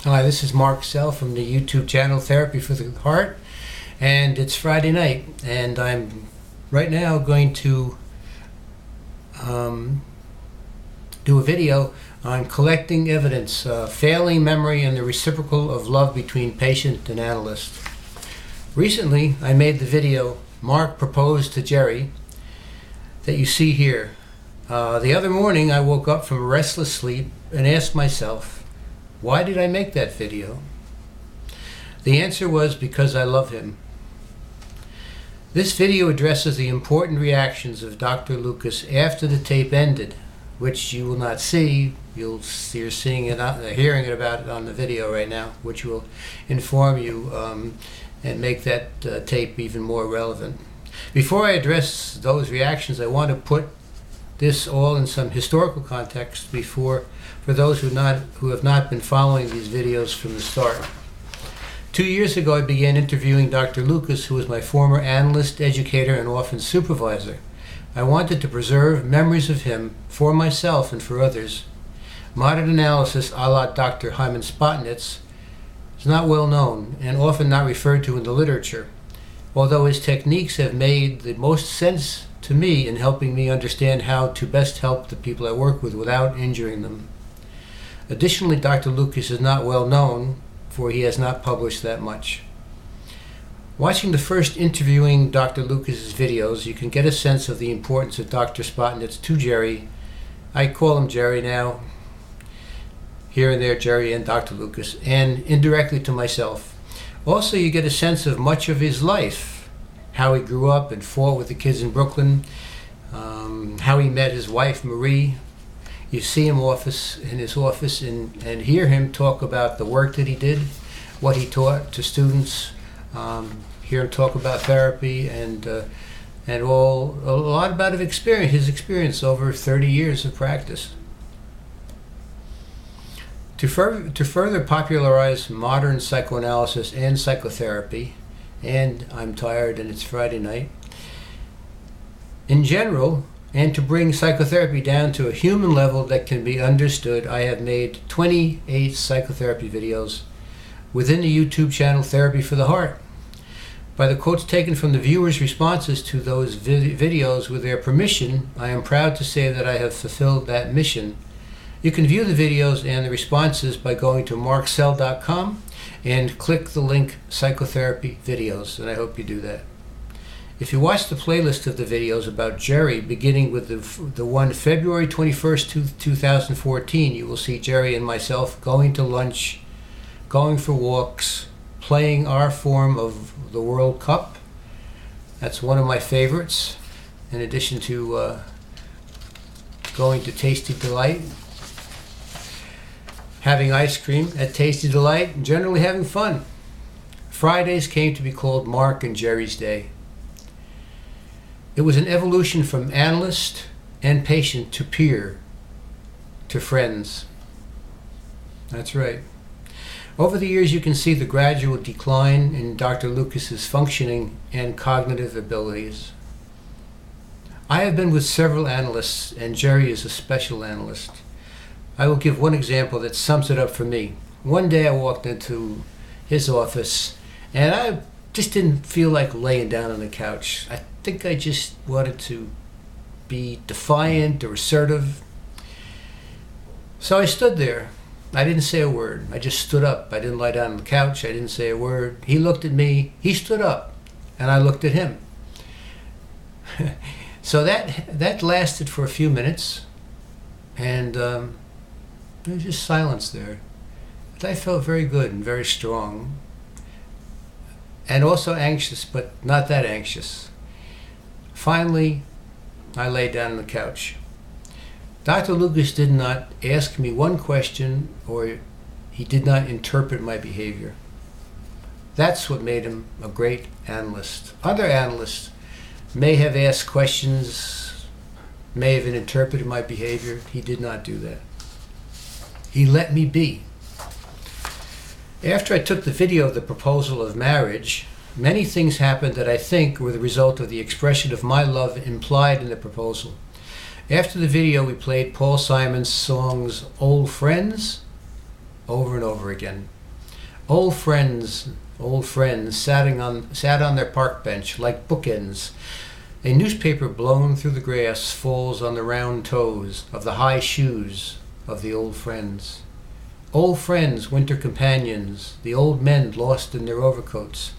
Hi, this is Mark Sehl from the YouTube channel Therapy for the Heart, and it's Friday night, and I'm right now going to do a video on collecting evidence, failing memory, and the reciprocal of love between patient and analyst. Recently, I made the video Mark proposed to Gerry that you see here. The other morning, I woke up from a restless sleep and asked myself, why did I make that video? The answer was because I love him. This video addresses the important reactions of Dr. Lucas after the tape ended, which you will not see. You're seeing it, hearing it about it on the video right now, which will inform you and make that tape even more relevant. Before I address those reactions, I want to put this all in some historical context for those who have not been following these videos from the start. 2 years ago, I began interviewing Dr. Lucas, who was my former analyst, educator, and often supervisor. I wanted to preserve memories of him for myself and for others. Modern analysis, a la Dr. Hyman Spotnitz, is not well known and often not referred to in the literature, although his techniques have made the most sense to me in helping me understand how to best help the people I work with without injuring them. Additionally, Dr. Lucas is not well known, for he has not published that much. Watching the first interviewing Dr. Lucas's videos, you can get a sense of the importance of Dr. Spotnitz to Gerry. I call him Gerry now, here and there, Gerry and Dr. Lucas, and indirectly to myself. Also, you get a sense of much of his life, how he grew up and fought with the kids in Brooklyn, how he met his wife, Marie. You see him in his office and hear him talk about the work that he did, what he taught to students, hear him talk about therapy and a lot about his experience over 30 years of practice. To further popularize modern psychoanalysis and psychotherapy, and I'm tired and it's Friday night, in general, and to bring psychotherapy down to a human level that can be understood, I have made 28 psychotherapy videos within the YouTube channel Therapy for the Heart. By the quotes taken from the viewers' responses to those videos with their permission, I am proud to say that I have fulfilled that mission. You can view the videos and the responses by going to marksehl.com and click the link Psychotherapy Videos, and I hope you do that. If you watch the playlist of the videos about Gerry, beginning with the one February 21st, 2014, you will see Gerry and myself going to lunch, going for walks, playing our form of the World Cup. That's one of my favorites, in addition to going to Tasty Delight, having ice cream at Tasty Delight, and generally having fun. Fridays came to be called Mark and Gerry's Day. It was an evolution from analyst and patient to peer to friends. That's right. Over the years, you can see the gradual decline in Dr. Lucas's functioning and cognitive abilities. I have been with several analysts, and Gerry is a special analyst. I will give one example that sums it up for me. One day I walked into his office, and I just didn't feel like laying down on the couch. I think I just wanted to be defiant or assertive. So I stood there. I didn't say a word. I just stood up. I didn't lie down on the couch. I didn't say a word. He looked at me. He stood up, and I looked at him. So that lasted for a few minutes, and there was just silence there. But I felt very good and very strong, and also anxious, but not that anxious. Finally, I lay down on the couch. Dr. Lucas did not ask me one question, or he did not interpret my behavior. That's what made him a great analyst. Other analysts may have asked questions, may have interpreted my behavior. He did not do that. He let me be. After I took the video of the proposal of marriage, many things happened that I think were the result of the expression of my love implied in the proposal. After the video, we played Paul Simon's songs Old Friends over and over again. Old friends sat on their park bench like bookends. A newspaper blown through the grass falls on the round toes of the high shoes of the old friends. Old friends, winter companions, the old men lost in their overcoats,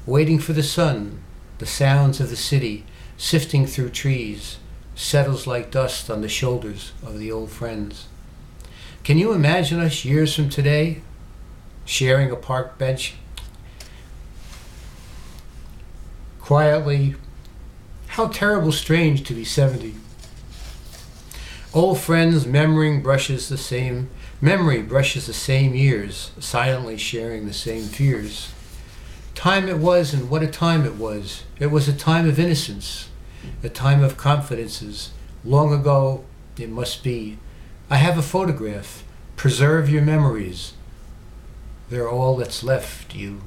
waiting for the sun, the sounds of the city sifting through trees, settles like dust on the shoulders of the old friends. Can you imagine us years from today, sharing a park bench, quietly? How terrible strange to be 70. Old friends, memory brushes the same years, silently sharing the same fears. Time it was, and what a time it was. It was a time of innocence, a time of confidences. Long ago, it must be. I have a photograph. Preserve your memories. They're all that's left, you.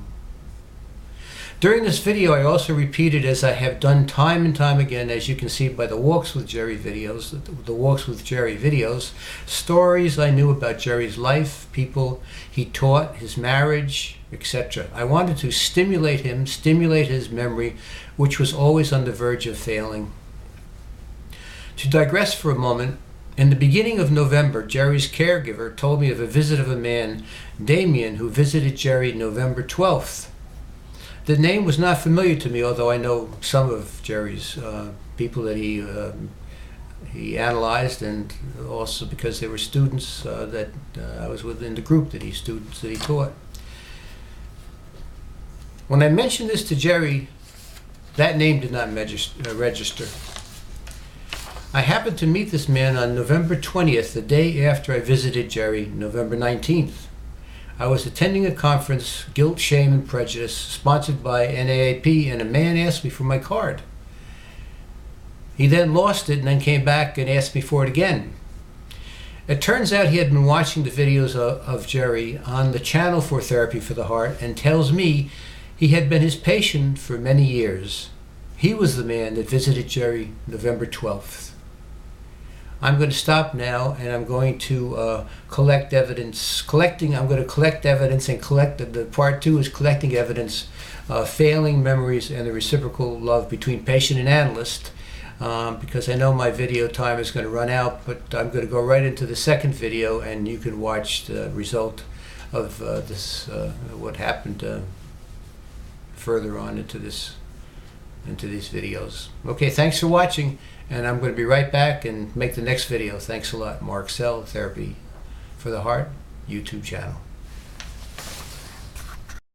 During this video, I also repeated, as I have done time and time again, as you can see by the Walks with Gerry videos, stories I knew about Gerry's life, people he taught, his marriage, etc. I wanted to stimulate his memory, which was always on the verge of failing. To digress for a moment, in the beginning of November, Gerry's caregiver told me of a visit of a man, Damien, who visited Gerry November 12th. The name was not familiar to me, although I know some of Gerry's people that he analyzed, and also because they were students that I was within the group that he taught. When I mentioned this to Gerry, that name did not register. I happened to meet this man on November 20th, the day after I visited Gerry, November 19th. I was attending a conference, Guilt, Shame, and Prejudice, sponsored by NAAP, and a man asked me for my card. He then lost it and then came back and asked me for it again. It turns out he had been watching the videos of Gerry on the channel for Therapy for the Heart, and tells me he had been his patient for many years. He was the man that visited Gerry November 12th. I'm going to stop now, and I'm going to collect evidence. I'm going to collect evidence, and the part 2 is collecting evidence, failing memories and the reciprocal love between patient and analyst, because I know my video time is going to run out, but I'm going to go right into the second video, and you can watch the result of what happened further on into these videos. Okay, thanks for watching. And I'm going to be right back and make the next video. Thanks a lot. Mark Sehl, Therapy for the Heart YouTube channel.